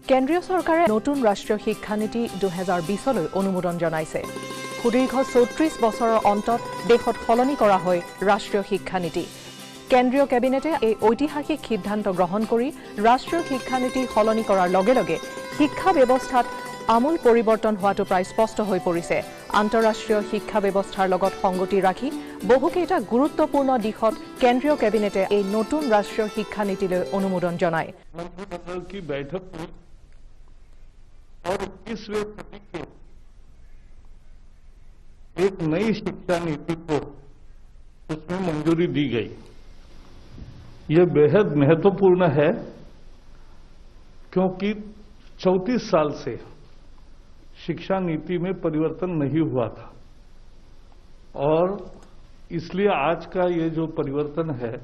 কেন্দ্ৰীয় চৰকাৰে নতুন ৰাষ্ট্ৰীয় শিক্ষা নীতি 2020লৈ অনুমোদন জনাইছে। সুদীৰ্ঘ 34 বছৰৰ অন্তত দেশত সলনি কৰা হয় ৰাষ্ট্ৰীয় শিক্ষা নীতি। কেন্দ্ৰীয় কেবিনেটে এই ঐতিহাসিক সিদ্ধান্ত গ্ৰহণ কৰি ৰাষ্ট্ৰীয় শিক্ষা নীতি সলনি কৰাৰ লগে লগে শিক্ষা ব্যৱস্থাত আমূল পৰিৱৰ্তন হোৱাটো প্ৰায় স্পষ্ট হৈ পৰিছে। আন্তঃৰাষ্ট্ৰীয় শিক্ষা ব্যৱস্থাৰ লগত সংগতি ৰাখি বহুকেইটা গুৰুত্বপূৰ্ণ দিশত কেন্দ্ৰীয় কেবিনেটে এই নতুন ৰাষ্ট্ৰীয় শিক্ষা নীতিলৈ অনুমোদন জনায়। और 21वें सदी के एक नई शिक्षा नीति को उसमें मंजूरी दी गई। यह बेहद महत्वपूर्ण है क्योंकि 34 साल से शिक्षा नीति में परिवर्तन नहीं हुआ था और इसलिए आज का ये जो परिवर्तन है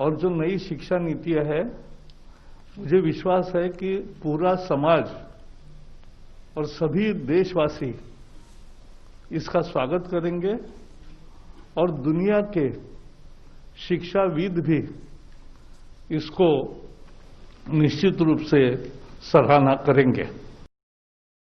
और जो नई शिक्षा नीतियां है, मुझे विश्वास है कि पूरा समाज और सभी देशवासी इसका स्वागत करेंगे और दुनिया के शिक्षाविद भी इसको निश्चित रूप से सराहना करेंगे।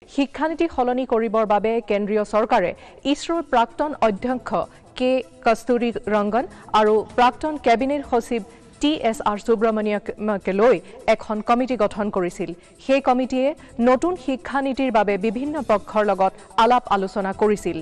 শিক্ষানীতি সলনি কৰিবৰ বাবে কেন্দ্ৰীয় চৰকাৰে ইছৰোৰ প্ৰাক্তন অধ্যক্ষ কে কস্তুৰী ৰংগন আৰু প্ৰাক্তন কেবিনেট সচিব TSR সুব্ৰমণিয়ামকে লৈ এখন কমিটি গঠন কৰিছিল। সেই কমিটিয়ে নতুন শিক্ষানীতিৰ বাবে বিভিন্ন পক্ষৰ লগত আলাপ আলোচনা কৰিছিল।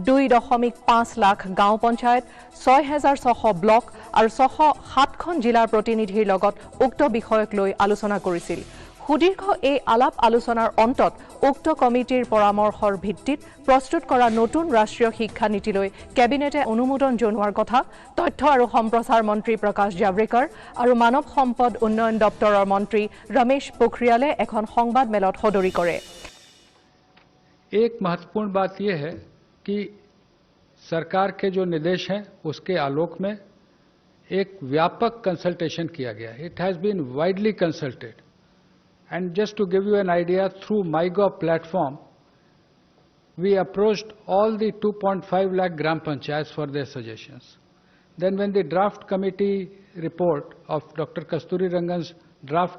2.5 লাখ গাঁও পঞ্চায়ত, 6,600 ব্লক আৰু 607খন জিলাৰ প্ৰতিনিধিৰ লগত উক্ত বিষয়ক লৈ আলোচনা কৰিছিল। সুদীৰ্ঘ এই আলাপ আলোচনাৰ অন্তত উক্ত কমিটিৰ পৰামৰ্শৰ ভিত্তিত প্ৰস্তুত কৰা নতুন ৰাষ্ট্ৰীয় শিক্ষা নীতিলৈ কেবিনেটে অনুমোদন জনোৱাৰ কথা তথ্য আৰু সম্প্ৰচাৰ মন্ত্ৰী প্ৰকাশ জাভ্ৰেকাৰ আৰু মানৱ সম্পদ উন্নয়ন দপ্তৰৰ মন্ত্ৰী ৰমেশ পোখৰিয়ালে এখন সংবাদ মেলত সদৰি কৰে। एक महत्वपूर्ण बात यह है कि सरकार के जो निर्देश हैं उसके आलोक में एक व्यापक कंसल्टेशन किया गया। It has been widely consulted. And just to give you an idea, through MyGov platform, we approached all the 2.5 lakh Gram Panchayats for their suggestions. Then when the draft committee report of Dr. Kasturi Rangan's draft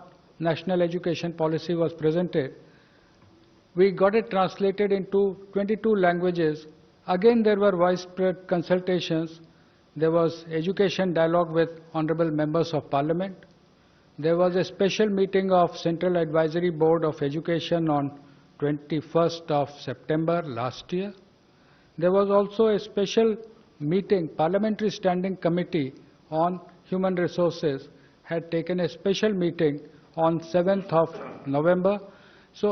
National Education Policy was presented, we got it translated into 22 languages. Again, there were widespread consultations. There was education dialogue with honorable members of parliament. There was a special meeting of Central Advisory Board of Education on 21st of September last year. There was also a special meeting, Parliamentary Standing Committee on Human Resources had taken a special meeting on 7th of November. So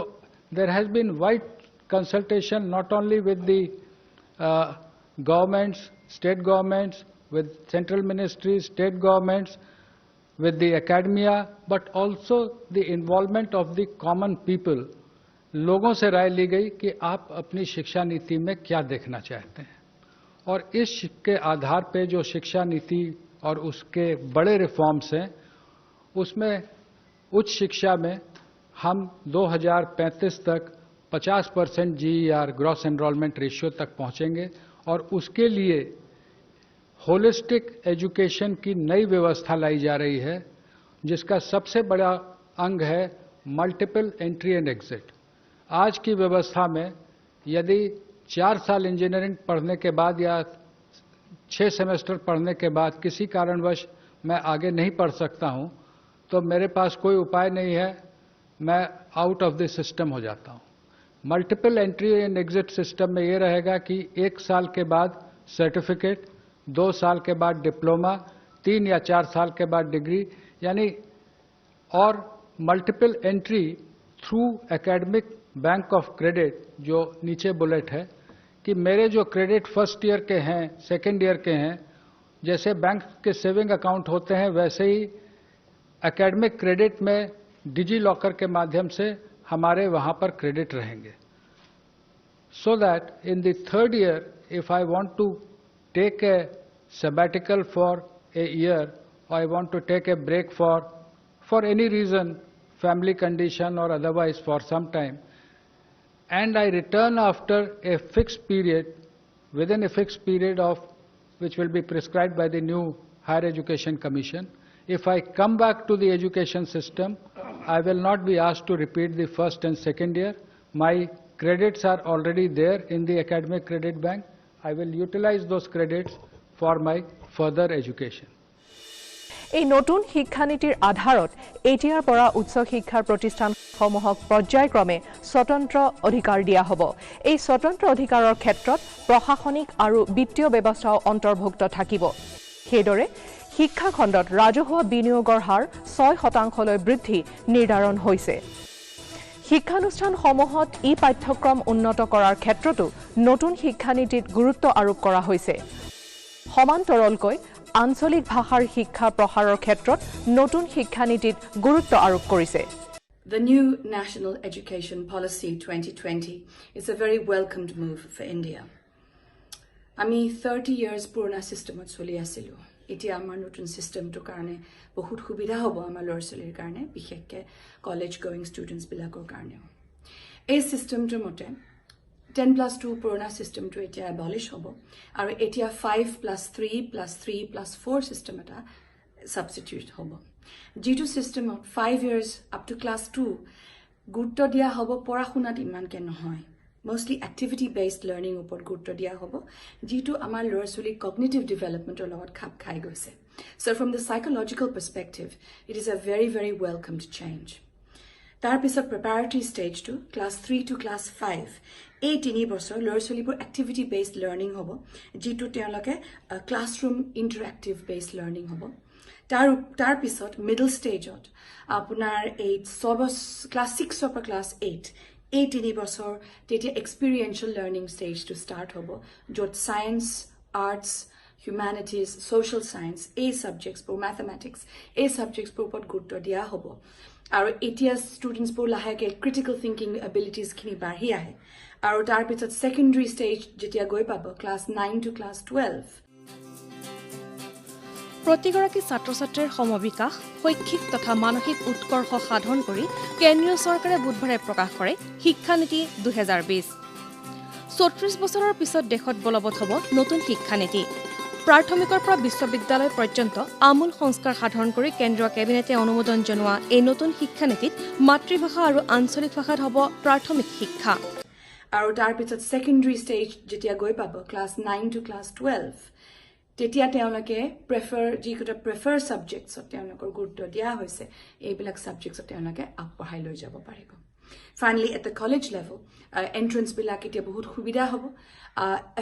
there has been wide consultation not only with the governments, state governments, with central ministries, state governments, with the academia, but also the involvement of the common people. लोगों से राय ली गई कि आप अपनी शिक्षा नीति में क्या देखना चाहते हैं और इस के आधार पर जो शिक्षा नीति और उसके बड़े रिफॉर्म्स हैं उसमें उच्च शिक्षा में हम 2035 तक 50% GER ग्रॉस एनरोलमेंट रेशियो तक पहुंचेंगे और उसके लिए होलिस्टिक एजुकेशन की नई व्यवस्था लाई जा रही है जिसका सबसे बड़ा अंग है मल्टीपल एंट्री एंड एग्जिट। आज की व्यवस्था में यदि 4 साल इंजीनियरिंग पढ़ने के बाद या 6 सेमेस्टर पढ़ने के बाद किसी कारणवश मैं आगे नहीं पढ़ सकता हूं तो मेरे पास कोई उपाय नहीं है, मैं आउट ऑफ द सिस्टम हो जाता हूं। Multiple entry and exit system में ये रहेगा कि 1 साल के बाद सर्टिफिकेट, 2 साल के बाद डिप्लोमा, 3 या 4 साल के बाद डिग्री, यानी और multiple entry through academic bank of credit. जो नीचे बुलेट है कि मेरे जो क्रेडिट फर्स्ट ईयर के हैं, सेकेंड ईयर के हैं, जैसे बैंक के सेविंग अकाउंट होते हैं वैसे ही एकेडमिक क्रेडिट में डिजी लॉकर के माध्यम से हमारे वहां पर क्रेडिट रहेंगे। So that in the third year if I want to take a sabbatical for a year or I want to take a break for any reason, family condition or otherwise for some time, and I return after a fixed period, within a fixed period of which will be prescribed by the new Higher Education Commission, if I come back to the education system I will not be asked to repeat the first and second year. My credits are already there in the academic credit bank. I will utilize those credits for my further education. এই নতুন শিক্ষানীতিৰ আধাৰত এতিয়াৰ পৰা উচ্চ শিক্ষাৰ প্ৰতিষ্ঠানসমূহক পৰ্যায়ক্ৰমে স্বতন্ত্ৰ অধিকাৰ দিয়া হ'ব। এই স্বতন্ত্ৰ অধিকাৰৰ ক্ষেত্ৰত প্ৰশাসনিক আৰু বিত্তীয় ব্যৱস্থাও অন্তৰ্ভুক্ত থাকিব। সেইদৰে শিক্ষা খণ্ডত ৰাজহুৱা বিনিয়োগৰ হাৰ 6% বৃদ্ধি নিৰ্ধাৰণ হৈছে। শিক্ষানুষ্ঠানসমূহত ই পাঠ্যক্ৰম উন্নত কৰাৰ ক্ষেত্ৰতো নতুন শিক্ষানীতিত গুৰুত্ব আৰোপ কৰা হৈছে। সমান্তৰালকৈ আঞ্চলিক ভাষাৰ শিক্ষা প্ৰসাৰৰ ক্ষেত্ৰত নতুন শিক্ষানীতিত গুৰুত্ব আৰোপ কৰিছে। The new National Education Policy 2020 is a very welcomed move for India. আমি 30 years পুৰণা সিস্টেমত চলি আছিলো। এতিয়া আমাৰ নতুন সিস্টেমটোৰ কাৰণে বহুত সুবিধা হ'ব আমাৰ ল'ৰা-ছোৱালীৰ কাৰণে, বিশেষকৈ কলেজ গোয়িং ষ্টুডেণ্টছ বিলাকৰ কাৰণেও। এই সিস্টেমটোৰ মতে 10+2 পুৰণা সিস্টেমটো এতিয়া এবলিশ হ'ব আৰু এতিয়া 5+3+3+4 সিস্টেম এটা সাবস্টিটিউট হ'ব। যিটো সিস্টেমত 5 years up to class 2 গুৰুত্ব দিয়া হ'ব পঢ়া শুনাত ইমানকে নহয়, mostly activity based learning উপৰত গুৰুত্ব দিয়া হ'ব, যিটো আমাৰ ল'ৰা-ছোৱালীৰ cognitive developmenটৰ লগত খাপ খাই গৈছে। So from the psychological perspective, it is a very, very welcomed change. তাৰ পিছত preparatory stage to class 3 to class 5 এই 3 বছৰ ল'ৰা-ছোৱালীবোৰ activity based learning হ'ব, যিটো তেওঁলোকে classroom interactive based learning হ'ব। তাৰ পিছত middle stageত আপোনাৰ class 6 পৰা class 8 এই 3 বছৰ তেতিয়া experiential learning stage to start হ'ব, য'ত science, arts, humanities, social science এই subjects বোৰ, mathematics এই subjects বোৰ ওপৰত গুৰুত্ব দিয়া হ'ব। আৰু এতিয়া students বোৰ লাহেকে critical thinking abilities খিনি বাঢ়ি আহে আৰু তাৰ পিছত secondary stage যেতিয়া গৈ পাব class 9 to class 12 প্ৰতিগৰাকী ছাত্ৰ-ছাত্ৰীৰ সমবিকাশ, শৈক্ষিক তথা মানসিক উৎকৰ্ষ সাধন কৰি কেন্দ্ৰীয় চৰকাৰে বুধবাৰে প্ৰকাশ কৰে শিক্ষানীতি 2020। 34 বছৰৰ পিছত দেশত বলবৎ হ'ব নতুন শিক্ষানীতি। প্ৰাথমিকৰ পৰা বিশ্ববিদ্যালয় পৰ্যন্ত আমূল সংস্কাৰ সাধন কৰি কেন্দ্ৰীয় কেবিনেটে অনুমোদন জনোৱা এই নতুন শিক্ষানীতিত মাতৃভাষা আৰু আঞ্চলিক ভাষাত হ'ব প্ৰাথমিক শিক্ষা। আৰু তাৰ পিছত secondary stage যেতিয়া গৈ পাব class 9 to class 12 তেতিয়া তেওঁলোকে prefer subjects তেওঁলোকৰ গুৰুত্ব দিয়া হৈছে, এইবিলাক subjects তেওঁলোকে আগবঢ়াই লৈ যাব পাৰিব। Finally, at the college level, entrance বিলাক এতিয়া বহুত সুবিধা হ'ব,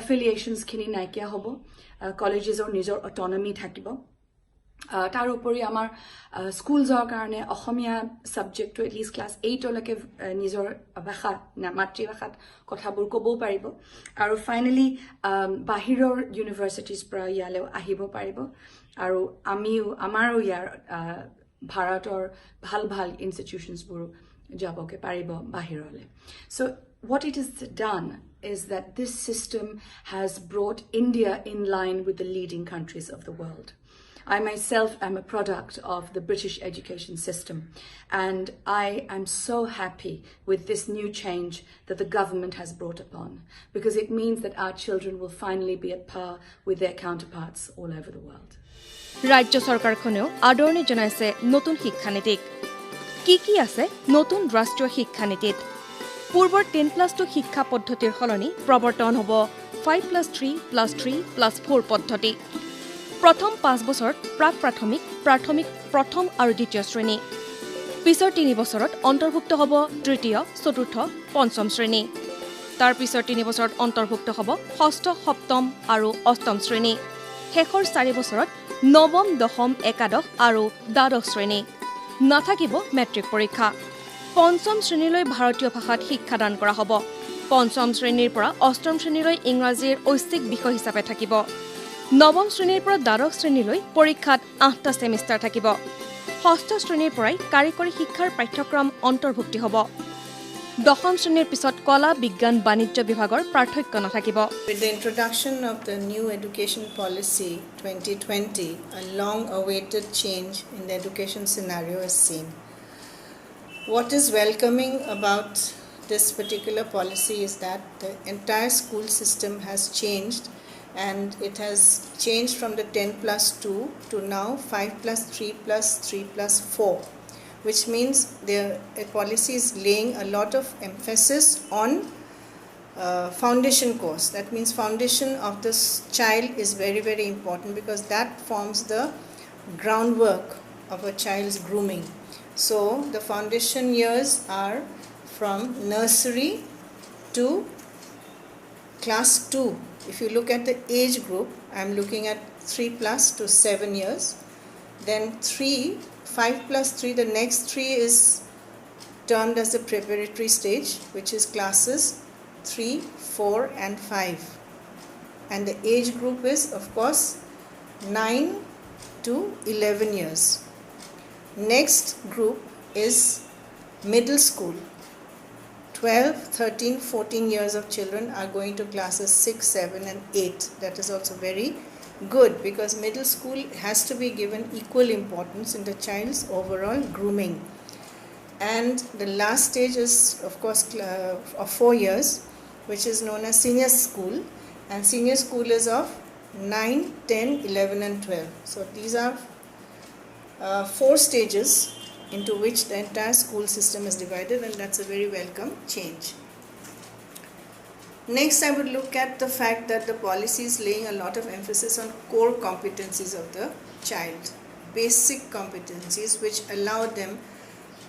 affiliations খিনি নাইকিয়া হ'ব, collegesৰ নিজৰ autonomy থাকিব। তাৰ উপৰি আমাৰ স্কুলছৰ কাৰণে অসমীয়া সাবজেক্টটো at least class 8 লৈকে নিজৰ ভাষা মাতৃভাষাত কথাবোৰ ক'ব পাৰিব। আৰু ফাইনালি বাহিৰৰ ইউনিভাৰ্চিটিজ পৰা ইয়ালৈ আহিব পাৰিব আৰু আমাৰো ইয়াৰ ভাৰতৰ ভাল ইনষ্টিটিউচনছবোৰ যাবকে পাৰিব বাহিৰলৈ। So what it has done is that this system has brought India in line with the leading countries of the world. I myself am a product of the British education system, and I am so happy with this new change that the government has brought upon, because it means that our children will finally be at par with their counterparts all over the world. ৰাজ্য চৰকাৰখনেও আদৰণি জনাইছে নতুন শিক্ষানীতিক। কি আছে নতুন ৰাষ্ট্ৰীয় শিক্ষানীতিত? পূৰ্বৰ 10+2 শিক্ষা পদ্ধতিৰ সলনি প্ৰৱৰ্তন হ'ব 5+3+3+4 পদ্ধতি। প্ৰথম 5 বছৰত প্ৰাক-প্ৰাথমিক, প্ৰাথমিক প্ৰথম আৰু দ্বিতীয় শ্ৰেণী। পিছৰ 3 বছৰত অন্তৰ্ভুক্ত হ'ব তৃতীয়, চতুৰ্থ, পঞ্চম শ্ৰেণী। তাৰ পিছৰ 3 বছৰত অন্তৰ্ভুক্ত হ'ব ষষ্ঠ, সপ্তম আৰু অষ্টম শ্ৰেণী। শেষৰ 4 বছৰত নৱম, দশম, একাদশ আৰু দ্বাদশ শ্ৰেণী। নাথাকিব মেট্ৰিক পৰীক্ষা। পঞ্চম শ্ৰেণীলৈ ভাৰতীয় ভাষাত শিক্ষাদান কৰা হ'ব। পঞ্চম শ্ৰেণীৰ পৰা অষ্টম শ্ৰেণীলৈ ইংৰাজীৰ ঐচ্ছিক বিষয় হিচাপে থাকিব। নৱম শ্ৰেণীৰ পৰা দ্বাদশ শ্ৰেণীলৈ পৰীক্ষাত 8টা সেমিষ্টাৰ থাকিব। ষষ্ঠ শ্ৰেণীৰ পৰাই কাৰিকৰী শিক্ষাৰ পাঠ্যক্ৰম অন্তৰ্ভুক্তি হ'ব। দশম শ্ৰেণীৰ পিছত কলা, বিজ্ঞান, বাণিজ্য বিভাগৰ পাৰ্থক্য নাথাকিব। With the introduction of the new education policy 2020, a long-awaited change in the education scenario is seen. What is welcoming about this particular policy is that the entire school system has changed, and it has changed from the 10+2 to now 5+3+3+4, which means the policy is laying a lot of emphasis on foundation course. That means foundation of this child is very, very important, because that forms the groundwork of a child's grooming. So the foundation years are from nursery to class 2. If you look at the age group, I am looking at 3+ to 7 years. Then 5+3, the next 3 is termed as the preparatory stage, which is classes 3, 4 and 5. And the age group is, of course, 9 to 11 years. Next group is middle school. 12, 13, 14 years of children are going to classes 6, 7 and 8. That is also very good, because middle school has to be given equal importance in the child's overall grooming. And the last stage is, of course, of 4 years, which is known as senior school. And senior school is of 9, 10, 11 and 12. So these are 4 stages into which the entire school system is divided, and that's a very welcome change. Next, I would look at the fact that the policy is laying a lot of emphasis on core competencies of the child, basic competencies which allow them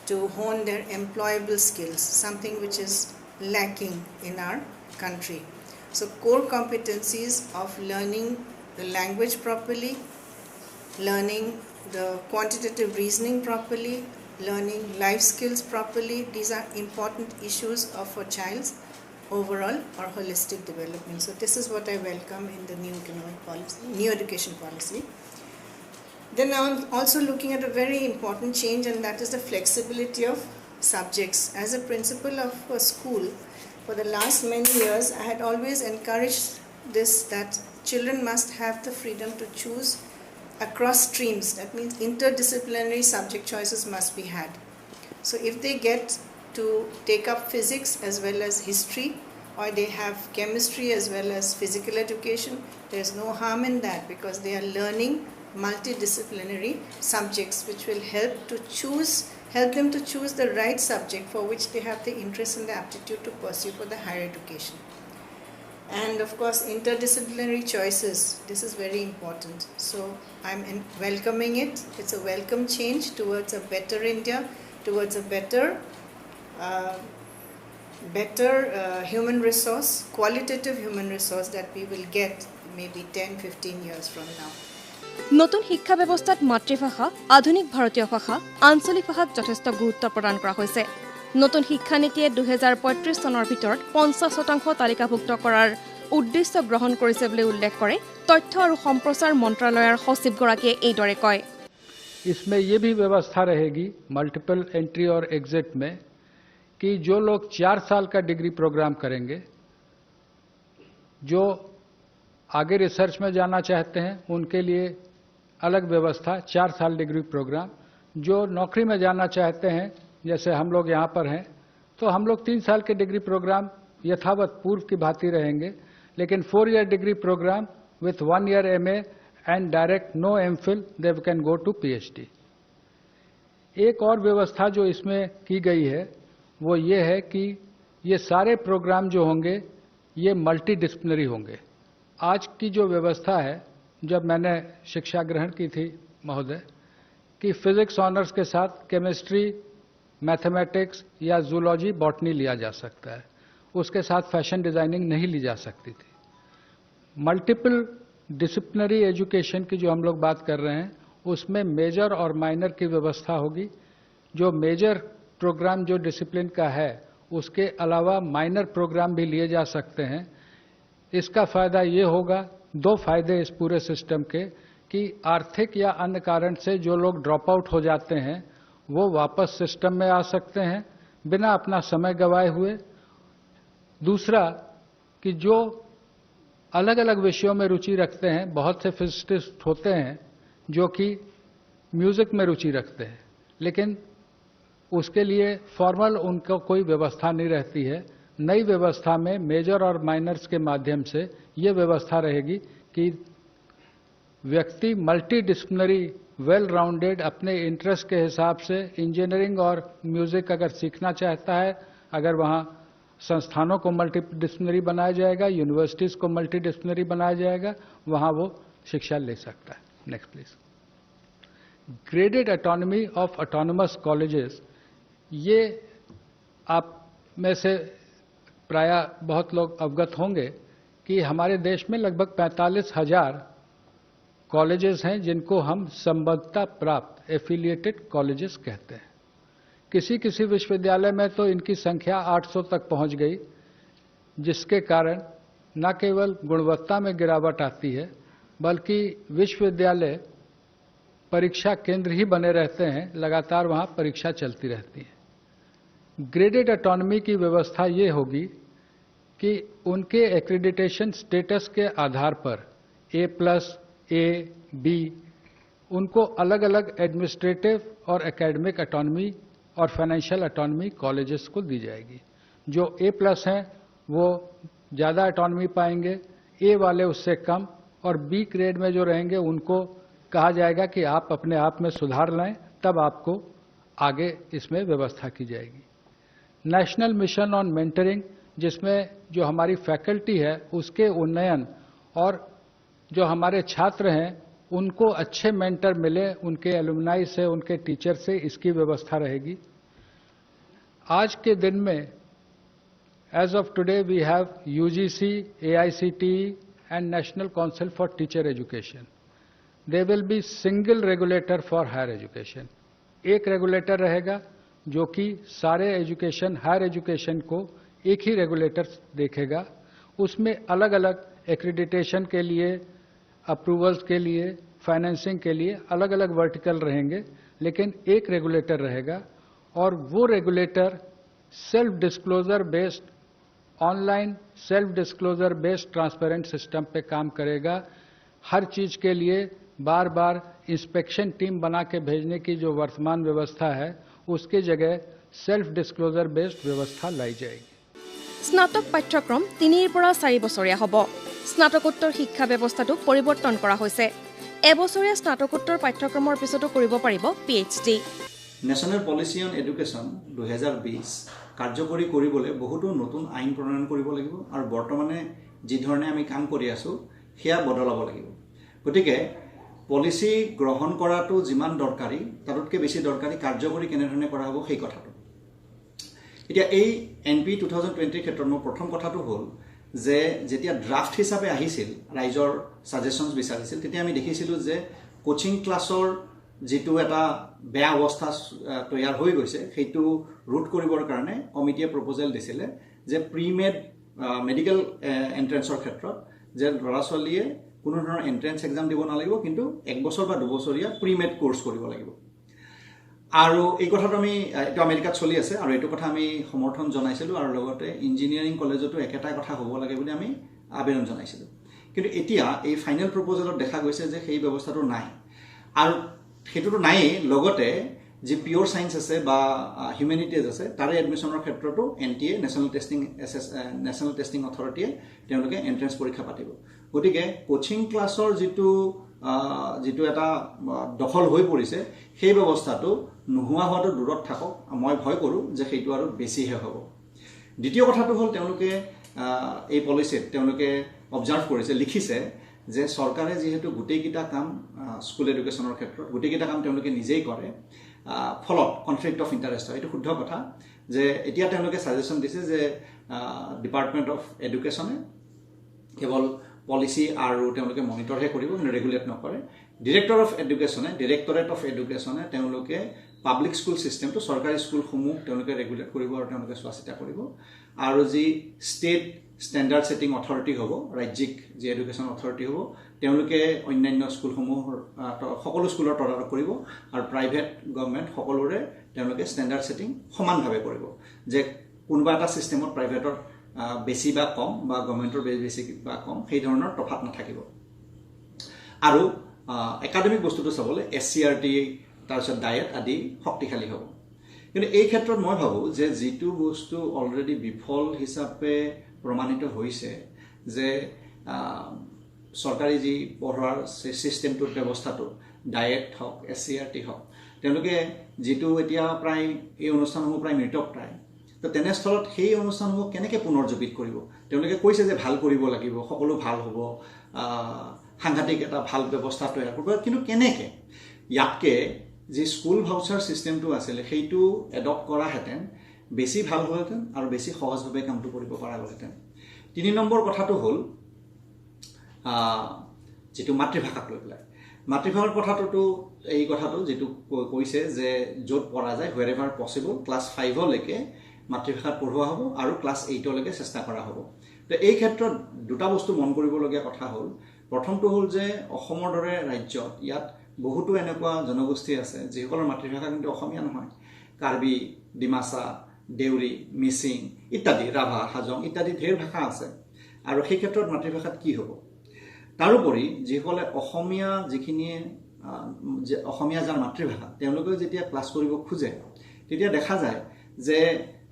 to hone their employable skills, something which is lacking in our country. So core competencies of learning the language properly, learning the quantitative reasoning properly, learning life skills properly, these are important issues of a child's overall or holistic development. So this is what I welcome in the new economic policy, new education policy. Then I'm also looking at a very important change, and that is the flexibility of subjects. As a principal of a school, for the last many years, I had always encouraged this, that children must have the freedom to choose across streams. That means interdisciplinary subject choices must be had. So if they get to take up physics as well as history, or they have chemistry as well as physical education, there is no harm in that, because they are learning multidisciplinary subjects which will help them to choose the right subject for which they have the interest and the aptitude to pursue for the higher education. And of course, interdisciplinary choices, this is very important. So I'm welcoming it. It's a welcome change towards a better India, towards a better human resource, qualitative human resource that we will get maybe 10-15 years from now. নতুন শিক্ষা ব্যৱস্থাত মাতৃভাষা, আধুনিক ভাৰতীয় ভাষা, আঞ্চলিক ভাষাক যথেষ্ট গুৰুত্ব প্ৰদান কৰা হৈছে। নতুন শিক্ষা নীতিয়ে 2035 চনৰ ভিতৰত 50% তালিকাভুক্ত কৰাৰ উদ্দেশ্য গ্ৰহণ কৰিছে বুলি উল্লেখ কৰে তথ্য আৰু সম্প্ৰচাৰ মন্ত্ৰালয়ৰ সচিবগৰাকীয়ে এইদৰে কয়। इसमें ये भी व्यवस्था रहेगी मल्टीपल एंट्री और एग्जिट में कि जो लोग 4 साल का डिग्री प्रोग्राम करेंगे, जो आगे रिसर्च में जाना चाहते हैं उनके लिए अलग व्यवस्था 4 साल डिग्री प्रोग्राम, जो नौकरी में जाना चाहते हैं जैसे हम लोग यहाँ पर हैं तो हम लोग 3 साल के डिग्री प्रोग्राम यथावत पूर्व की भांति रहेंगे, लेकिन 4 year degree program with 1 year MA and direct no MPhil they can go to PhD। एक और व्यवस्था जो इसमें की गई है वो ये है कि ये सारे प्रोग्राम जो होंगे ये मल्टी डिसिप्लिनरी होंगे। आज की जो व्यवस्था है, जब मैंने शिक्षा ग्रहण की थी महोदय, कि फिजिक्स ऑनर्स के साथ केमिस्ट्री, मैथमेटिक्स या जूलॉजी, बॉटनी लिया जा सकता है, उसके साथ फैशन डिजाइनिंग नहीं ली जा सकती थी। मल्टीपल डिसिप्लिनरी एजुकेशन की जो हम लोग बात कर रहे हैं उसमें मेजर और माइनर की व्यवस्था होगी। जो मेजर प्रोग्राम जो डिसिप्लिन का है उसके अलावा माइनर प्रोग्राम भी लिए जा सकते हैं। इसका फायदा ये होगा, 2 फायदे इस पूरे सिस्टम के, कि आर्थिक या अन्य कारण से जो लोग ड्रॉप आउट हो जाते हैं वो वापस सिस्टम में आ सकते हैं बिना अपना समय गंवाए हुए। दूसरा कि जो अलग अलग विषयों में रुचि रखते हैं, बहुत से फिजिसिस्ट होते हैं जो कि म्यूजिक में रुचि रखते हैं, लेकिन उसके लिए फॉर्मल उनको कोई व्यवस्था नहीं रहती है। नई व्यवस्था में मेजर और माइनर्स के माध्यम से ये व्यवस्था रहेगी कि व्यक्ति मल्टी डिसिप्लिनरी वेल राउंडेड अपने इंटरेस्ट के हिसाब से इंजीनियरिंग और म्यूजिक अगर सीखना चाहता है, अगर वहाँ संस्थानों को मल्टीडिसिप्लिनरी बनाया जाएगा, यूनिवर्सिटीज़ को मल्टीडिसिप्लिनरी बनाया जाएगा, वहाँ वो शिक्षा ले सकता है। Next please. Graded autonomy of autonomous colleges, ये आप में से प्रायः बहुत लोग अवगत होंगे कि हमारे देश में लगभग 45,000 कॉलेजेस हैं जिनको हम संबद्धता प्राप्त एफिलिएटेड कॉलेजेस कहते हैं। किसी किसी विश्वविद्यालय में तो इनकी संख्या 800 तक पहुंच गई, जिसके कारण न केवल गुणवत्ता में गिरावट आती है बल्कि विश्वविद्यालय परीक्षा केंद्र ही बने रहते हैं, लगातार वहां परीक्षा चलती रहती है। ग्रेडेड ऑटोनॉमी की व्यवस्था ये होगी कि उनके accreditation status K Aadhaar per A+, A, B, उनको अलग अलग एडमिनिस्ट्रेटिव और एकेडमिक ऑटोनॉमी और फाइनेंशियल ऑटोनॉमी कॉलेजेस को दी जाएगी। जो A+ हैं वो ज़्यादा ऑटोनॉमी पाएंगे, A वाले उससे कम, और B ग्रेड में जो रहेंगे उनको कहा जाएगा कि आप अपने आप में सुधार लाएं, तब आपको आगे इसमें व्यवस्था की जाएगी। नेशनल मिशन ऑन मेंटरिंग, जिसमें जो हमारी फैकल्टी है उसके उन्नयन और जो हमारे छात्र हैं उनको अच्छे मेंटर मिले, उनके एलुमनाई से, उनके टीचर से, इसकी व्यवस्था रहेगी। आज के दिन में age of today we have UGC, AICTE and national council for teacher education. They will be single regulator for higher education. एक रेगुलेटर रहेगा जो कि सारे एजुकेशन, हायर एजुकेशन को एक ही रेगुलेटर देखेगा। उसमें अलग अलग एक्रेडिटेशन के लिए, अप्रूवल्स के लिए, फाइनेंसिंग के लिए अलग अलग वर्टिकल रहेंगे, लेकिन एक रेगुलेटर रहेगा। और वो regulator self disclosure based, online self disclosure based transparent system पे काम करेगा। हर चीज के लिए बार बार इंस्पेक्शन टीम बना के भेजने की जो वर्तमान व्यवस्था है, उसकी जगह सेल्फ डिस्क्लोजर बेस्ड व्यवस्था लाई जाएगी। স্নাতক পাঠ্যক্ৰম 3 পৰা 4 বছৰীয়া হ'ব। স্নাতকোত্তৰ শিক্ষা ব্যৱস্থাটো পৰিৱৰ্তন কৰা হৈছে। এবছৰীয়া স্নাতকোত্তৰ পাঠ্যক্ৰমৰ পিছতো কৰিব পাৰিব PhD। National policy on education 2020 কাৰ্যকৰী কৰিবলৈ বহুতো নতুন আইন প্ৰণয়ন কৰিব লাগিব আৰু বৰ্তমানে যি ধৰণে আমি কাম কৰি আছো সেয়া বদলাব লাগিব। গতিকে পলিচি গ্ৰহণ কৰাটো যিমান দৰকাৰী, তাতকৈ বেছি দৰকাৰী কাৰ্যকৰী কেনেধৰণে কৰা হ'ব সেই কথাটো। এতিয়া এই NP 2020 ক্ষেত্ৰত মোৰ প্ৰথম কথাটো হ'ল যে যেতিয়া ড্ৰাফট হিচাপে আহিছিল, ৰাইজৰ সাজেশনছ বিচাৰিছিল, তেতিয়া আমি দেখিছিলোঁ যে কোচিং ক্লাছৰ যেটো এটা বেয়া অৱস্থা তৈয়াৰ হৈ গৈছে, সেইটো ৰুট কৰিবৰ কাৰণে কমিটিয়ে প্ৰপ'জেল দিছিলে যে প্ৰিমেড মেডিকেল এন্ট্ৰেন্সৰ ক্ষেত্ৰত যে ল'ৰা ছোৱালীয়ে কোনো ধৰণৰ এন্ট্ৰেন্স এক্সাম দিব নালাগিব, কিন্তু 1 বছৰ বা 2 বছৰীয়া প্ৰিমেড কোৰ্স কৰিব লাগিব। আৰু এই কথাটো আমি এইটো আমেৰিকাত চলি আছে আৰু এইটো কথা আমি সমৰ্থন জনাইছিলোঁ আৰু লগতে ইঞ্জিনিয়াৰিং কলেজতো একেটা কথা হ'ব লাগে বুলি আমি আবেদন জনাইছিলোঁ। কিন্তু এতিয়া এই ফাইনেল প্ৰপ'জেলত দেখা গৈছে যে সেই ব্যৱস্থাটো নাই, আৰু সেইটোতো নাইয়ে, লগতে যে পিয়ৰ সায়েন্স আছে বা হিউমেনিটিজ আছে তাৰে এডমিশ্যনৰ ক্ষেত্ৰতো NTA নেশ্যনেল টেষ্টিং অথৰিটিয়ে তেওঁলোকে এন্ট্ৰেন্স পৰীক্ষা পাতিব। গতিকে কোচিং ক্লাছৰ যেটো এটা দখল হৈ পৰিছে সেই ব্যৱস্থাটো নোহোৱা হোৱাটো দূৰত থাকক। মই ভয় কৰোঁ যে সেইটো আৰু বেছিহে হ'ব। দ্বিতীয় কথাটো হ'ল তেওঁলোকে এই পলিচিত তেওঁলোকে অবজাৰ্ভ কৰিছে, লিখিছে যে চৰকাৰে যিহেতু গোটেইকেইটা কাম স্কুল এডুকেশ্যনৰ ক্ষেত্ৰত গোটেইকেইটা কাম তেওঁলোকে নিজেই কৰে, ফলত কনফ্লিক্ট অফ ইণ্টাৰেষ্ট হয়। এইটো শুদ্ধ কথা যে এতিয়া তেওঁলোকে ছাজেশ্যন দিছে যে ডিপাৰ্টমেণ্ট অফ এডুকেশ্যনে কেৱল পলিচি আৰু তেওঁলোকে মনিটৰহে কৰিব, ৰেগুলেট নকৰে। ডিৰেক্টৰেট অফ এডুকেশ্যনে তেওঁলোকে পাব্লিক স্কুল চিষ্টেমটো, চৰকাৰী স্কুলসমূহ তেওঁলোকে ৰেগুলেট কৰিব আৰু তেওঁলোকে চোৱা চিতা কৰিব। আৰু যি ষ্টেট ষ্টেণ্ডাৰ্ড ছেটিং অথৰিটি হ'ব, ৰাজ্যিক যি এডুকেশ্যন অথৰিটি হ'ব, তেওঁলোকে অন্যান্য স্কুলসমূহৰ সকলো স্কুলৰ তদাৰক কৰিব আৰু প্ৰাইভেট গভৰ্ণমেণ্ট সকলোৰে তেওঁলোকে ষ্টেণ্ডাৰ্ড ছেটিং সমানভাৱে কৰিব, যে কোনোবা এটা ছিষ্টেমত প্ৰাইভেটৰ বেছি বা কম বা গভৰ্ণমেণ্টৰ বেছি বা কম সেই ধৰণৰ তফাত নাথাকিব। আৰু একাডেমিক বস্তুটো চাবলৈ SCRT তাৰপিছত ডায়েট আদি শক্তিশালী হ'ব। কিন্তু এই ক্ষেত্ৰত মই ভাবোঁ যে যিটো বস্তু অলৰেডি বিফল হিচাপে প্ৰমাণিত হৈছে যে চৰকাৰী যি পঢ়োৱাৰ ছিষ্টেমটোৰ ব্যৱস্থাটো ডায়েট হওক SCRT হওক তেওঁলোকে যেটো এতিয়া প্ৰায় এই অনুষ্ঠানসমূহ প্ৰায় মৃতপ্ৰায় তো তেনেস্থলত সেই অনুষ্ঠানসমূহ কেনেকৈ পুনৰ্জীৱিত কৰিব তেওঁলোকে কৈছে যে ভাল কৰিব লাগিব সকলো ভাল হ'ব সাংঘাতিক এটা ভাল ব্যৱস্থা তৈয়াৰ কৰিব কিন্তু কেনেকৈ ইয়াতকে যে স্কুল ভাউচাৰ সিস্টেমটো আছিল সেইটো এডপ্ট কৰাহেঁতেন বেছি ভাল হ'লহেঁতেন আৰু বেছি সহজভাৱে কামটো কৰিব পৰা গ'লহেঁতেন 3 নম্বৰ কথাটো হ'ল যেটো মাতৃভাষাক লৈ পেলাই মাতৃভাষাৰ কথাটো এই কথাটো যেটো কৈছে যে য'ত পঢ়া যায় wherever possible ক্লাছ 5 লৈকে মাতৃভাষাত পঢ়োৱা হ'ব আৰু ক্লাছ 8 লৈকে চেষ্টা কৰা হ'ব তো এই ক্ষেত্ৰত দুটা বস্তু মন কৰিবলগীয়া কথা হ'ল প্ৰথমটো হ'ল যে অসমৰ দৰে ৰাজ্যত ইয়াত বহুতো এনেকুৱা জনগোষ্ঠী আছে যিসকলৰ মাতৃভাষা কিন্তু অসমীয়া নহয় কাৰ্বি ডিমাছা দেউৰী মিচিং ইত্যাদি ৰাভা হাজং ইত্যাদি ঢেৰ ভাষা আছে আৰু সেই ক্ষেত্ৰত মাতৃভাষাত কি হ'ব তাৰোপৰি যিসকলে অসমীয়া যিখিনিয়ে অসমীয়া যাৰ মাতৃভাষা তেওঁলোকে যেতিয়া ক্লাছ কৰিব খোজে তেতিয়া দেখা যায় যে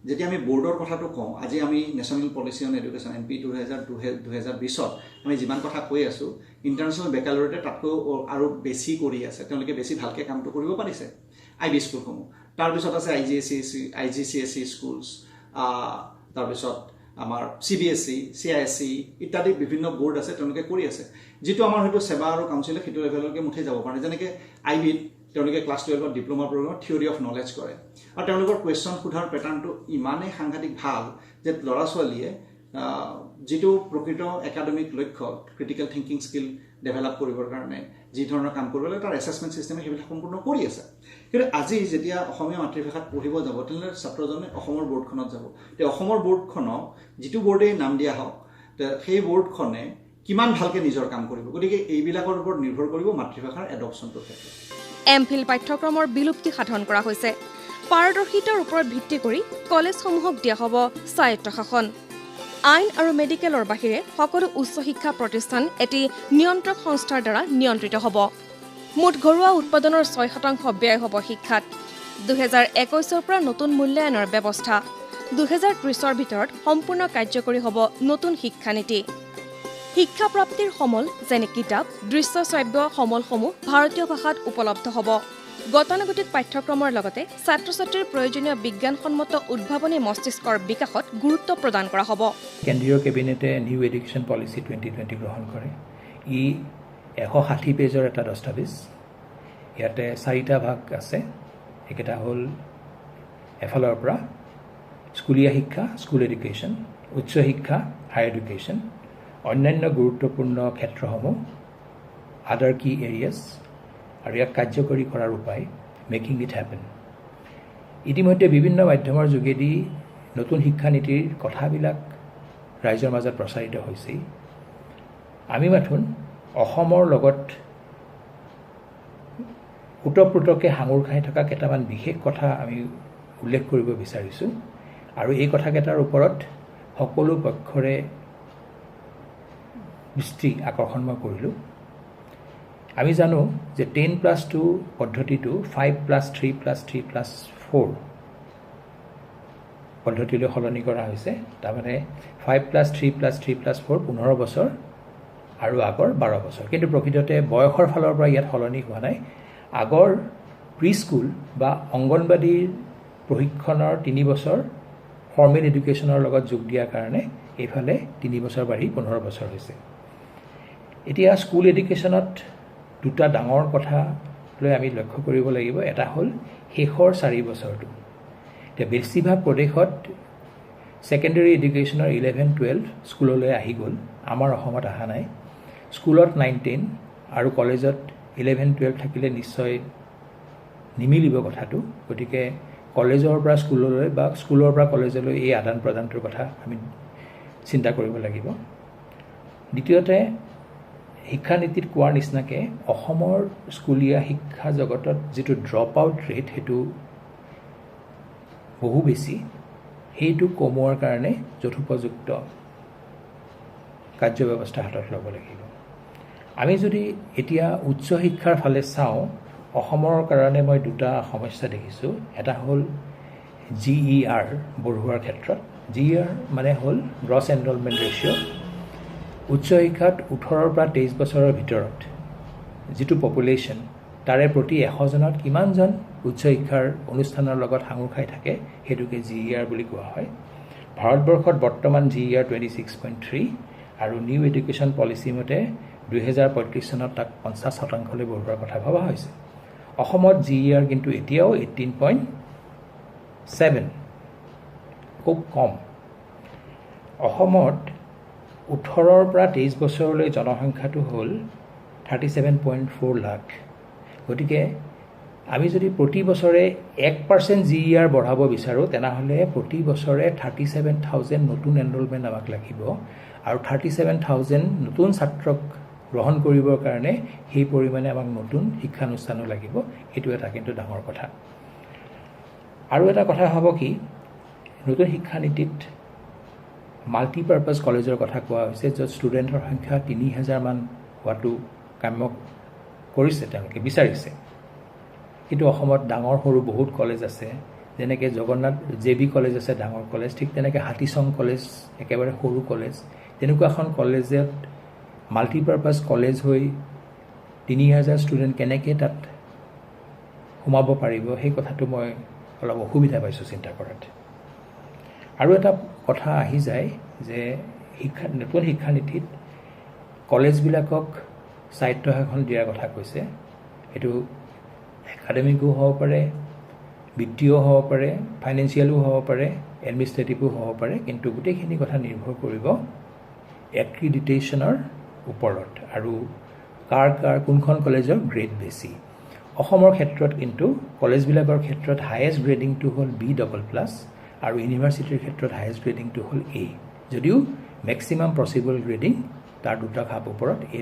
যেতিয়া আমি বোৰ্ডৰ কথাটো কওঁ আজি আমি national policy on education NP 2020ত আমি যিমান কথা কৈ আছোঁ ইণ্টাৰনেশ্যনেল বেকালৰেটে তাতকৈ আৰু বেছি কৰি আছে তেওঁলোকে বেছি ভালকৈ কামটো কৰিব পাৰিছে IB স্কুলসমূহ তাৰপিছত আছে IGCSE স্কুলছ তাৰপিছত আমাৰ CBSE CISE ইত্যাদি বিভিন্ন বোৰ্ড আছে তেওঁলোকে কৰি আছে যেটো আমাৰ হয়তো সেৱা আৰু কাউন্সিলে সেইটো লেভেললৈকে মুঠি যাব পাৰে যেনেকৈ IB তেওঁলোকে ক্লাছ 12ত ডিপ্লোমা প্ৰগ্ৰামত থিওৰি অফ নলেজ কৰে আৰু তেওঁলোকৰ কুৱেশ্যন সোধাৰ পেটাৰ্ণটো ইমানেই সাংঘাতিক ভাল যে ল'ৰা ছোৱালীয়ে যেটো প্ৰকৃত একাডেমিক লক্ষ্য ক্ৰিটিকেল থিংকিং স্কিল ডেভেলপ কৰিবৰ কাৰণে যি ধৰণৰ কাম কৰিব লাগে তাৰ এছেছমেণ্ট সিস্টেমে সেইবিলাক সম্পূৰ্ণ কৰি আছে কিন্তু আজি যেতিয়া অসমীয়া মাতৃভাষাত পঢ়িব যাব তেনেহ'লে ছাত্ৰজনে অসমৰ বৰ্ডখনত যাব তে অসমৰ বৰ্ডখনক যেটো বৰ্ডে নাম দিয়া হওক সেই বৰ্ডখনে কিমান ভালকৈ নিজৰ কাম কৰিব গতিকে এইবিলাকৰ ওপৰত নিৰ্ভৰ কৰিব মাতৃভাষাৰ এডপশ্যনটোৰ ক্ষেত্ৰত MPhil পাঠ্যক্ৰমৰ বিলুপ্তি সাধন কৰা হৈছে পাৰদৰ্শিতাৰ ওপৰত ভিত্তি কৰি কলেজসমূহক দিয়া হ'ব স্বায়ত্তশাসন আইন আৰু মেডিকেলৰ বাহিৰে সকলো উচ্চ শিক্ষা প্ৰতিষ্ঠান এটি নিয়ন্ত্ৰক সংস্থাৰ দ্বাৰা নিয়ন্ত্ৰিত হ'ব মুঠ ঘৰুৱা উৎপাদনৰ 6% ব্যয় হ'ব শিক্ষাত 2021ৰ পৰা নতুন মূল্যায়নৰ ব্যৱস্থা 2030ৰ ভিতৰত সম্পূৰ্ণ কাৰ্যকৰী হ'ব নতুন শিক্ষানীতি শিক্ষা প্ৰাপ্তিৰ সমল যেনে কিতাপ দৃশ্য শ্ৰাব্য সমলসমূহ ভাৰতীয় ভাষাত উপলব্ধ হ'ব গতানুগতিক পাঠ্যক্ৰমৰ লগতে ছাত্ৰ-ছাত্ৰীৰ প্ৰয়োজনীয় বিজ্ঞানসন্মত উদ্ভাৱনী মস্তিষ্কৰ বিকাশত গুৰুত্ব প্ৰদান কৰা হ'ব কেন্দ্ৰীয় কেবিনেটে নিউ এডুকেশ্যন পলিচি 2020 গ্ৰহণ কৰে ই 160 পেজৰ এটা দস্তাবেজ ইয়াতে 4টা ভাগ আছে একেটা হ'ল এফালৰ পৰা স্কুলীয়া শিক্ষা স্কুল এডুকেশ্যন উচ্চ শিক্ষা হায়াৰ এডুকেশ্যন অন্যান্য গুৰুত্বপূৰ্ণ ক্ষেত্ৰসমূহ আদাৰ কি এৰিয়াছ আৰু ইয়াক কাৰ্যকৰী কৰাৰ উপায় মেকিং ইট হেপেন ইতিমধ্যে বিভিন্ন মাধ্যমৰ যোগেদি নতুন শিক্ষানীতিৰ কথাবিলাক ৰাইজৰ মাজত প্ৰচাৰিত হৈছে আমি মাথোন অসমৰ লগত ওতঃপ্ৰোতকৈ সাঙুৰ খাই থকা কেইটামান বিশেষ কথা আমি উল্লেখ কৰিব বিচাৰিছোঁ আৰু এই কথাকেইটাৰ ওপৰত সকলো পক্ষৰে দৃষ্টি আকৰ্ষণ মই কৰিলোঁ আমি জানো যে 10+2 পদ্ধতিটো 5+3+3+4 পদ্ধতিলৈ সলনি কৰা হৈছে তাৰমানে 5+3+3+4 15 বছৰ আৰু আগৰ 12 বছৰ কিন্তু প্ৰকৃততে বয়সৰ ফালৰ পৰা ইয়াত সলনি হোৱা নাই আগৰ প্ৰি স্কুল বা অংগনবাদীৰ প্ৰশিক্ষণৰ 3 বছৰ ফৰ্মেল এডুকেশ্যনৰ লগত যোগ দিয়াৰ কাৰণে এইফালে 3 বছৰ বাঢ়ি 15 বছৰ হৈছে এতিয়া স্কুল এডুকেশ্যনত দুটা ডাঙৰ কথা লৈ আমি লক্ষ্য কৰিব লাগিব এটা হ'ল শেষৰ 4 বছৰটো এতিয়া বেছিভাগ প্ৰদেশত সেকেন্ডাৰী এডুকেশ্যনৰ 11-12 স্কুললৈ আহি গ'ল আমাৰ অসমত অহা নাই স্কুলত 9-10 আৰু কলেজত 11-12 থাকিলে নিশ্চয় নিমিলিব কথাটো গতিকে কলেজৰ পৰা স্কুললৈ বা স্কুলৰ পৰা কলেজলৈ এই আদান প্ৰদানটোৰ কথা আমি চিন্তা কৰিব লাগিব দ্বিতীয়তে শিক্ষানীতিত কোৱাৰ নিচিনাকৈ অসমৰ স্কুলীয়া শিক্ষা জগতত যিটো ড্ৰপ আউট ৰেট সেইটো বহু বেছি সেইটো কমোৱাৰ কাৰণে যথোপযুক্ত কাৰ্যব্যৱস্থা হাতত ল'ব লাগিব আমি যদি এতিয়া উচ্চ শিক্ষাৰ ফালে চাওঁ অসমৰ কাৰণে মই দুটা সমস্যা দেখিছোঁ এটা হ'ল GER বঢ়োৱাৰ ক্ষেত্ৰত GER মানে হ'ল গ্ৰছ এনৰলমেণ্ট ৰেচিঅ' উচ্চ শিক্ষাত 18 পৰা 23 বছৰৰ ভিতৰত যিটো পপুলেশ্যন তাৰে প্ৰতি 100 জনত কিমানজন উচ্চ শিক্ষাৰ অনুষ্ঠানৰ লগত সাঙুৰ খাই থাকে হেতুকে GER বুলি কোৱা হয় ভাৰতবৰ্ষত বৰ্তমান GER 26.3 আৰু নিউ এডুকেশ্যন পলিচি মতে 2035 চনত তাক 50% লৈ বঢ়োৱাৰ কথা ভবা হৈছে অসমত GER কিন্তু এতিয়াও 18.7 খুব কম অসমত 18 পৰা 23 বছৰলৈ জনসংখ্যাটো হ'ল 37.4 লাখ গতিকে আমি যদি প্ৰতি বছৰে 1% GER বঢ়াব বিচাৰো তেনেহলে প্ৰতি বছৰে 37,000 নতুন এনৰোলমেন্ট আমাক লাগিব আৰু 37,000 নতুন ছাত্ৰক গ্ৰহণ কৰিবৰ কাৰণে সেই পৰিমাণে আমাক নতুন শিক্ষানুষ্ঠানো লাগিব এটো এটা কিন্তু ডাঙৰ কথা আৰু এটা কথা হ'ব কি নতুন শিক্ষা নীতিত মাল্টিপাৰপাস কলেজৰ কথা কোৱা হৈছে য'ত ষ্টুডেণ্টৰ সংখ্যা 3000 মান হোৱাটো কাম্য কৰিছে তেওঁলোকে বিচাৰিছে কিন্তু অসমত ডাঙৰ সৰু বহুত কলেজ আছে যেনেকৈ জগন্নাথ JB কলেজ আছে ডাঙৰ কলেজ ঠিক তেনেকৈ হাতীচং কলেজ একেবাৰে সৰু কলেজ তেনেকুৱা এখন কলেজত মাল্টিপাৰপাস কলেজ হৈ 3000 ষ্টুডেণ্ট কেনেকৈ তাত সোমাব পাৰিব সেই কথাটো মই অলপ অসুবিধা পাইছোঁ চিন্তা কৰাত আৰু এটা কথা আহি যায় যে নতুন শিক্ষানীতিত কলেজবিলাকক স্বায়ত্তশাসন দিয়াৰ কথা কৈছে এটো একাডেমিকো হ'ব পাৰে বিত্তীয় হ'ব পাৰে ফাইনেন্সিয়ালও হ'ব পাৰে এডমিনিষ্ট্ৰেটিভো হ'ব পাৰে কিন্তু গোটেইখিনি কথা নিৰ্ভৰ কৰিব এক্ৰিডিটেশ্যনৰ ওপৰত আৰু কাৰ কোনখন কলেজৰ গ্ৰেড বেছি অসমৰ ক্ষেত্ৰত কিন্তু কলেজবিলাকৰ ক্ষেত্ৰত হাইয়েষ্ট গ্ৰেডিংটো হ'ল B++ আৰু ইউনিভাৰ্চিটিৰ ক্ষেত্ৰত হাইয়েষ্ট গ্ৰেডিংটো হ'ল A যদিও ম্যাক্সিমাম পসিবল গ্ৰেডিং তাৰ দুটা খাপ ওপৰত A++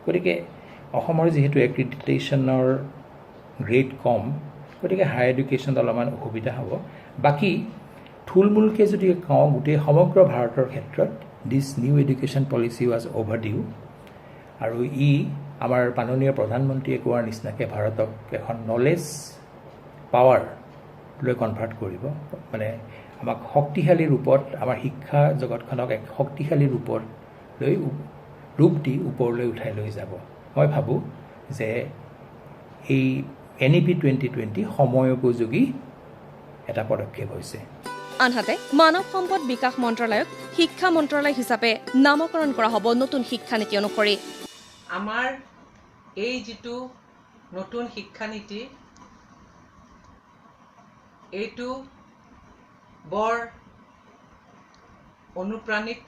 গতিকে অসমৰ যেহেতু এক্ৰিডিটেশ্যনৰ গ্ৰেড কম গতিকে হায়াৰ এডুকেশ্যনত অলপমান অসুবিধা হ'ব বাকি থুলমূলকে যদি কওঁ গোটেই সমগ্ৰ ভাৰতৰ ক্ষেত্ৰত দিছ নিউ এডুকেশ্যন পলিচি ৱাজ অভাৰডিউ আৰু ই আমাৰ মাননীয় প্ৰধানমন্ত্ৰীয়ে কোৱাৰ নিচিনাকে ভাৰতক এখন নলেজ পাৱাৰ লৈ কনভাৰ্ট কৰিব মানে আমাক শক্তিশালী ৰূপত আমাৰ শিক্ষা জগতখনক এক শক্তিশালী ৰূপত লৈ ৰূপ দি ওপৰলৈ উঠাই লৈ যাব মই ভাবো যে এই NEP 2020 সময় উপযোগী এটা পদক্ষেপ হৈছে আনহাতে মানৱ সম্পদ বিকাশ মন্ত্ৰালয়ক শিক্ষা মন্ত্ৰালয় হিচাপে নামকৰণ কৰা হ'ব নতুন শিক্ষানীতি অনুসৰি আমাৰ এই যেটো নতুন শিক্ষানীতি এইটো বৰ অনুপ্ৰাণিত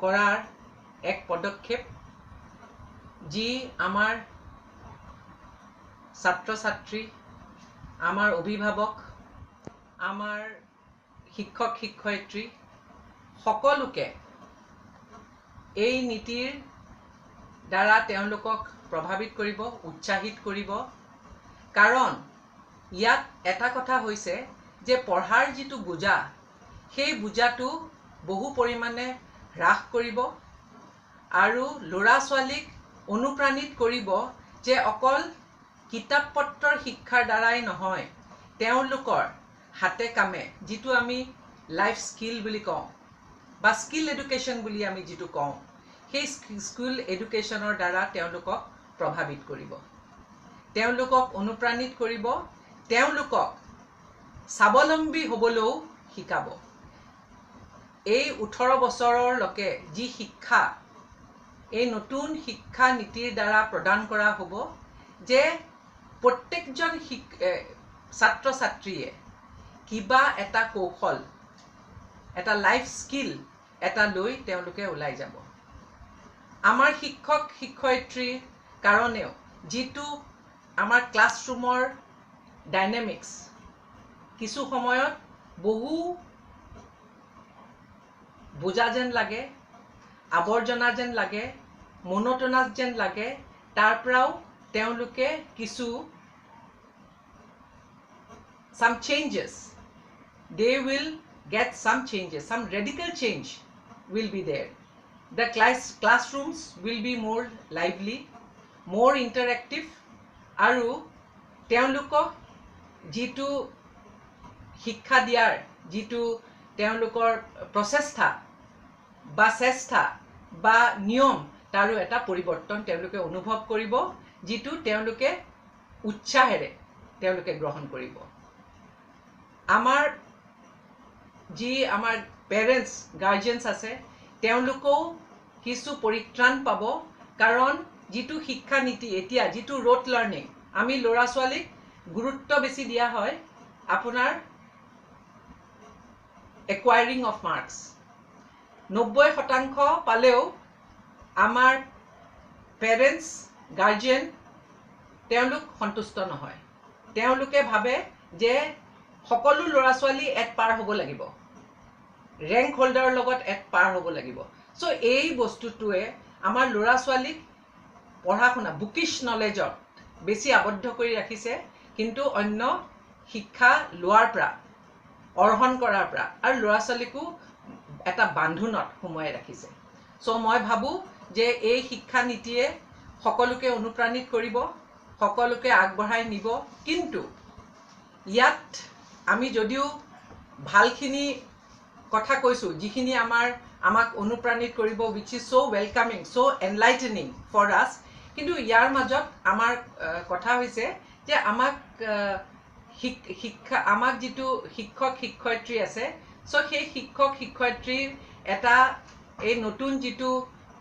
কৰাৰ এক পদক্ষেপ যি আমাৰ ছাত্ৰ ছাত্ৰী আমাৰ অভিভাৱক আমাৰ শিক্ষক শিক্ষয়িত্ৰী সকলোকে এই নীতিৰ দ্বাৰা তেওঁলোকক প্ৰভাৱিত কৰিব উৎসাহিত কৰিব কাৰণ ইয়াত এটা কথা হৈছে যে পঢ়াৰ যেটো বুজা সেই বুজাটো বহু পৰিমাণে হ্ৰাস কৰিব আৰু ল'ৰা ছোৱালীক অনুপ্ৰাণিত কৰিব যে অকল কিতাপ পত্ৰৰ শিক্ষাৰ দ্বাৰাই নহয় তেওঁলোকৰ হাতে কামে যেটো আমি লাইফ স্কিল বুলি কওঁ বা স্কিল এডুকেশ্যন বুলি আমি যেটো কওঁ সেই স্কিল এডুকেশ্যনৰ দ্বাৰা তেওঁলোকক প্ৰভাৱিত কৰিব তেওঁলোকক অনুপ্ৰাণিত কৰিব তেওঁলোকক স্বাৱলম্বী হ'বলৈও শিকাব এই 18 বছৰলৈকে যি শিক্ষা এই নতুন শিক্ষা নীতিৰ দ্বাৰা প্ৰদান কৰা হ'ব যে প্ৰত্যেকজন ছাত্ৰ ছাত্ৰীয়ে কিবা এটা কৌশল এটা লাইফ স্কিল এটা লৈ তেওঁলোকে ওলাই যাব আমাৰ শিক্ষক শিক্ষয়িত্ৰীৰ কাৰণেও যেটো আমাৰ ক্লাছৰুমৰ ডাইনামিক্স কিছু সময়ত বহু বুজা যেন লাগে আৱৰ্জনা যেন লাগে মনোটনাছ যেন লাগে তাৰ পৰাও তেওঁলোকে কিছু some changes they will get some changes some radical change will be there the classrooms will be more lively more interactive aru তেওঁলোকক যেটো শিক্ষা দিয়াৰ যেটো তেওঁলোকৰ প্ৰচেষ্টা বা চেষ্টা বা নিয়ম তাৰো এটা পৰিৱৰ্তন তেওঁলোকে অনুভৱ কৰিব যিটো তেওঁলোকে উৎসাহেৰে তেওঁলোকে গ্ৰহণ কৰিব আমাৰ পেৰেণ্টছ গাৰ্জিয়ানছ আছে তেওঁলোকেও কিছু পৰিত্ৰাণ পাব কাৰণ যিটো শিক্ষা নীতি এতিয়া যিটো ৰোড লাৰ্নিং আমি ল'ৰা ছোৱালীক গুৰুত্ব বেছি দিয়া হয় আপোনাৰ একুৱায়াৰিং অফ মাৰ্কছ 90% পালেও আমাৰ পেৰেণ্টছ গাৰ্জিয়ান তেওঁলোক সন্তুষ্ট নহয় তেওঁলোকে ভাবে যে সকলো ল'ৰা ছোৱালী এক পাৰ হ'ব লাগিব ৰেংক হোল্ডাৰৰ লগত এক পাৰ হ'ব লাগিব সো এই বস্তুটোৱে আমাৰ ল'ৰা ছোৱালীক পঢ়া শুনা বুকিশ নলেজত বেছি আবদ্ধ কৰি ৰাখিছে কিন্তু অন্য শিক্ষা লোৱাৰ পৰা অৰ্হন কৰাৰ পৰা আৰু ল'ৰা ছোৱালীকো এটা বান্ধোনত সোমাই ৰাখিছে সো মই ভাবো যে এই শিক্ষা নীতিয়ে সকলোকে অনুপ্ৰাণিত কৰিব সকলোকে আগবঢ়াই নিব কিন্তু ইয়াত আমি যদিও ভালখিনি কথা কৈছো যিখিনি আমাক অনুপ্ৰাণিত কৰিব which is so welcoming so enlightening for us কিন্তু ইয়াৰ মাজত আমাৰ কথা হৈছে যে আমাক শিক্ষা আমাক যেটো শিক্ষক শিক্ষয়িত্ৰী আছে সো সেই শিক্ষক শিক্ষয়িত্ৰীৰ এটা এই নতুন যেটো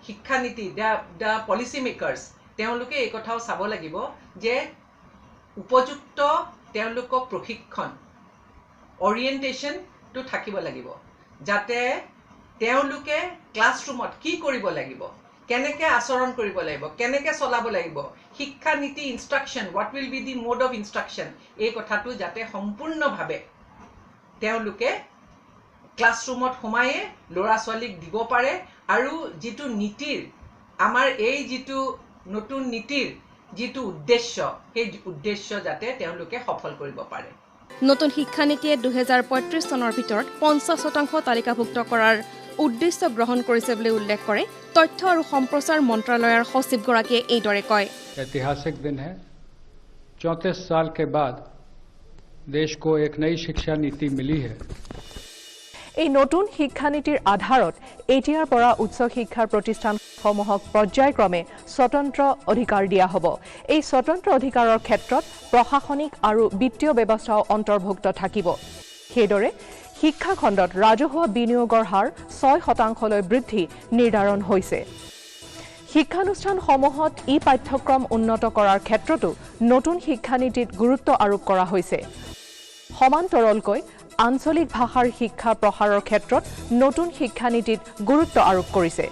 শিক্ষা নীতি দা পলিসি মেকাৰ্স তেওঁলোকে এই কথাও চাব লাগিব যে উপযুক্ত তেওঁলোকক প্ৰশিক্ষণ orientation to থাকিব লাগিব যাতে তেওঁলোকে ক্লাছৰুমত কি কৰিব লাগিব কেনেকৈ আচৰণ কৰিব লাগিব কেনেকৈ চলাব লাগিব শিক্ষা নীতি instruction what will be the mode of instruction এই কথাটো যাতে সম্পূৰ্ণভাৱে তেওঁলোকে ক্লাছৰুমত সোমায়ে ল'ৰা ছোৱালীক দিব পাৰে আৰু যেটো নীতিৰ আমাৰ এই যেটো নতুন নীতিৰ যেটো উদ্দেশ্য সেই উদ্দেশ্য যাতে তেওঁলোকে সফল কৰিব পাৰে নতুন শিক্ষা নীতিয়ে 2035 চনৰ ভিতৰত 50% তালিকাভুক্ত কৰাৰ উদ্দেশ্য গ্ৰহণ কৰিছে বুলি উল্লেখ কৰে তথ্য আৰু সম্প্ৰচাৰ মন্ত্ৰালয়ৰ সচিবগৰাকীয়ে এইদৰে কয় ऐतिहासिक दिन है 34 साल के बाद देश को एक नई शिक्षा नीति मिली है এই নতুন শিক্ষানীতিৰ আধাৰত এতিয়াৰ পৰা উচ্চ শিক্ষাৰ প্ৰতিষ্ঠানসমূহক পৰ্যায়ক্ৰমে স্বতন্ত্ৰ অধিকাৰ দিয়া হ'ব এই স্বতন্ত্ৰ অধিকাৰৰ ক্ষেত্ৰত প্ৰশাসনিক আৰু বিত্তীয় ব্যৱস্থাও অন্তৰ্ভুক্ত থাকিব সেইদৰে শিক্ষা খণ্ডত ৰাজহুৱা বিনিয়োগৰ হাৰ 6% লৈ বৃদ্ধি নিৰ্ধাৰণ হৈছে শিক্ষানুষ্ঠানসমূহত ই পাঠ্যক্ৰম উন্নত কৰাৰ ক্ষেত্ৰতো নতুন শিক্ষানীতিত গুৰুত্ব আৰোপ কৰা হৈছে সমান্তৰালকৈ আঞ্চলিক ভাষাৰ শিক্ষা প্ৰসাৰৰ ক্ষেত্ৰত নতুন শিক্ষানীতিত গুৰুত্ব আৰোপ কৰিছে